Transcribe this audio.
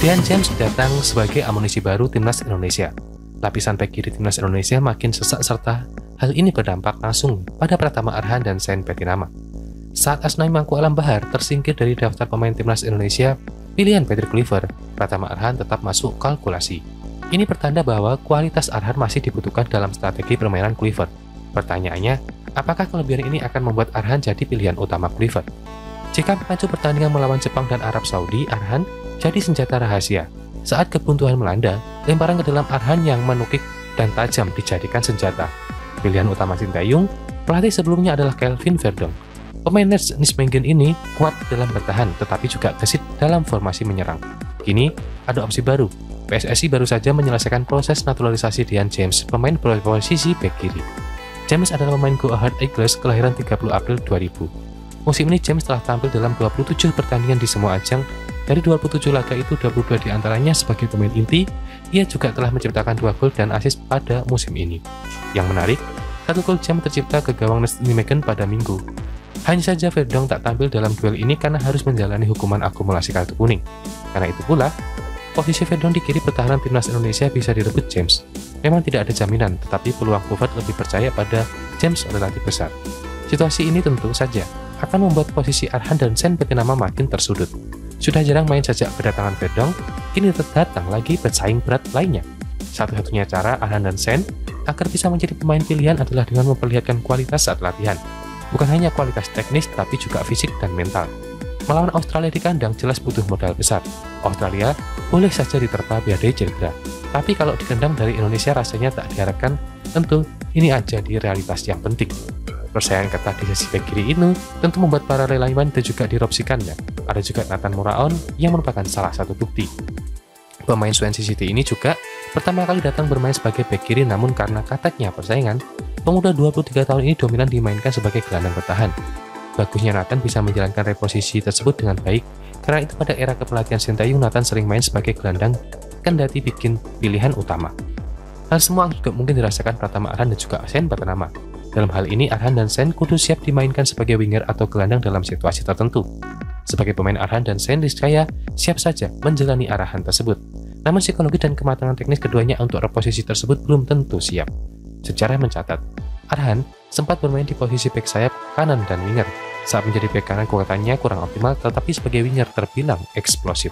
Dan James datang sebagai amunisi baru timnas Indonesia. Lapisan bek kiri timnas Indonesia makin sesak serta hal ini berdampak langsung pada Pratama Arhan dan Zain Petinama. Saat Asnawi Mangku Alam Bahar tersingkir dari daftar pemain timnas Indonesia, pilihan Patrick Kluivert, Pratama Arhan tetap masuk kalkulasi. Ini pertanda bahwa kualitas Arhan masih dibutuhkan dalam strategi permainan Kluivert. Pertanyaannya, apakah kelebihan ini akan membuat Arhan jadi pilihan utama Kluivert? Jika mengacu pertandingan melawan Jepang dan Arab Saudi, Arhan jadi senjata rahasia. Saat kebuntuan melanda, lemparan ke dalam Arhan yang menukik dan tajam dijadikan senjata. Pilihan utama Sintayong, pelatih sebelumnya adalah Kelvin Verdong. Pemain Nijmegen ini kuat dalam bertahan, tetapi juga gesit dalam formasi menyerang. Kini, ada opsi baru. PSSI baru saja menyelesaikan proses naturalisasi Dian James, pemain posisi bek kiri. James adalah pemain Go Ahead Eagles kelahiran 30 April 2000. Musim ini James telah tampil dalam 27 pertandingan di semua ajang. Dari 27 laga itu, 22 diantaranya sebagai pemain inti. Ia juga telah menciptakan 2 gol dan assist pada musim ini. Yang menarik, 1 gol James tercipta ke gawang Nijmegen pada Minggu. Hanya saja Verdong tak tampil dalam duel ini karena harus menjalani hukuman akumulasi kartu kuning. Karena itu pula, posisi Verdong di kiri pertahanan timnas Indonesia bisa direbut James. Memang tidak ada jaminan, tetapi peluang Kluivert lebih percaya pada James relatif besar. Situasi ini tentu saja akan membuat posisi Arhan dan Zain Petinama makin tersudut. Sudah jarang main sejak kedatangan Verdong, kini datang lagi pesaing berat lainnya. Satu-satunya cara Arhan dan Zain agar bisa menjadi pemain pilihan adalah dengan memperlihatkan kualitas saat latihan. Bukan hanya kualitas teknis, tapi juga fisik dan mental. Melawan Australia di kandang jelas butuh modal besar. Australia boleh saja diterpa badai cedera, tapi kalau ditendang dari Indonesia rasanya tak diharapkan. Tentu ini aja di realitas yang penting. Persaingan ketat di sisi bek kiri ini tentu membuat para relawan itu juga diropsikannya. Ada juga Nathan Moraon yang merupakan salah satu bukti. Pemain Swansea City ini juga pertama kali datang bermain sebagai bek kiri, namun karena ketatnya persaingan, pemuda 23 tahun ini dominan dimainkan sebagai gelandang bertahan. Bagusnya Nathan bisa menjalankan reposisi tersebut dengan baik, karena itu pada era kepelatihan Sintayong, Nathan sering main sebagai gelandang kendati bikin pilihan utama. Hal semua juga mungkin dirasakan Pratama Arhan dan juga Zain Petinama. Dalam hal ini, Arhan dan Zain kudu siap dimainkan sebagai winger atau gelandang dalam situasi tertentu. Sebagai pemain, Arhan dan Zain niscaya siap saja menjalani arahan tersebut. Namun psikologi dan kematangan teknis keduanya untuk reposisi tersebut belum tentu siap. Sejarah mencatat, Arhan sempat bermain di posisi bek sayap kanan dan winger. Saat menjadi bek kanan kekuatannya kurang optimal, tetapi sebagai winger terbilang eksplosif.